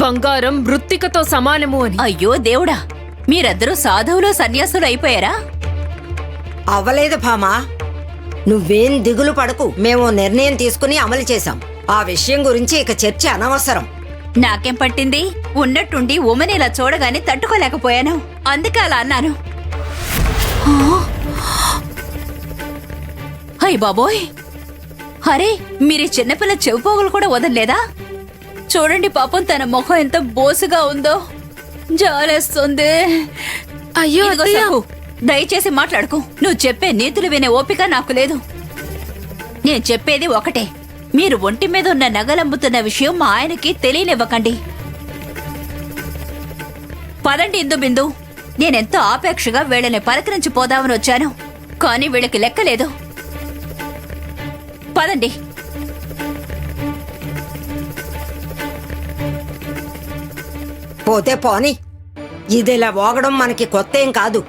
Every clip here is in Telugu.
బంగారం మృత్తికతో సమానము అని. అయ్యో దేవుడా, మీరందరూ సాధువులు సన్యాసులు అయిపోయారా? అవ్వలేదు భామా, నువ్వేం దిగులు పడకు. మేము నిర్ణయం తీసుకుని అమలు చేశాం. ఆ విషయం గురించి ఇక చర్చ అనవసరం. నాకేం పట్టింది? ఉన్నట్టుండి ఉమని ఇలా చూడగానే తట్టుకోలేకపోయాను, అందుకే అలా అన్నాను. అయ్ బాబోయ్, అరే మీరు చిన్నపిల్ల చెవిపోగులు కూడా వదలలేదా? చూడండి పాపం, తన ముఖం ఎంత బోసుగా ఉందో, జాలేస్తుంది. అయ్యో ఇదిగో సక్కు, దయచేసి మాట్లాడుకో. నువ్వు చెప్పే నీతులు వినే ఓపిక నాకు లేదు. నేను చెప్పేది ఒకటే, మీరు ఒంటి మీద ఉన్న నగలమ్ముతున్న విషయం మా ఆయనకి తెలియనివ్వకండి. పదండి ఇందు బిందు, నేనెంతో ఆపేక్షగా వీళ్ళని పలకరించి పోదామని వచ్చాను, కానీ వీళ్ళకి లెక్కలేదు. పదండి. పోతే పోని, ఇదిలా వాగడం మనకి కొత్త ఏం కాదు.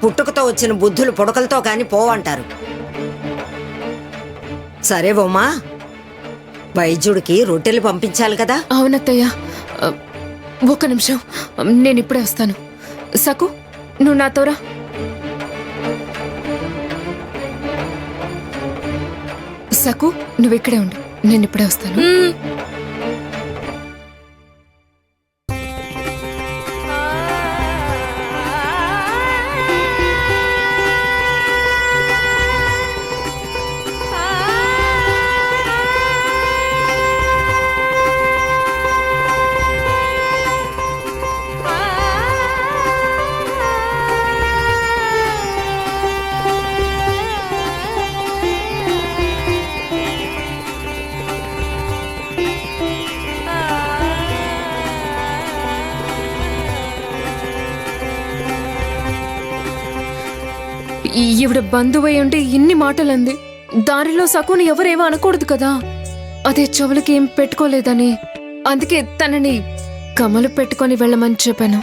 పుట్టుకతో వచ్చిన బుద్ధులు పుడకలతో కాని పోవంటారు. సరే ఉమా, వైద్యుడికి రొట్టెలు పంపించాలి కదా. అవునత్తయ్య, ఒక్క నిమిషం, నేను ఇప్పుడే వస్తాను. సకు, నువ్వు నాతోరా. సకు, నువ్వు ఇక్కడే ఉండు, నేను ఇప్పుడే వస్తాను. ఈవిడ బంధువై ఉంటే ఇన్ని మాటలంది. దారిలో సకుని ఎవరేమో అనకూడదు కదా. అదే చెవులకి ఏం పెట్టుకోలేదని, అందుకే తనని కమలు పెట్టుకొని వెళ్ళమని చెప్పాను.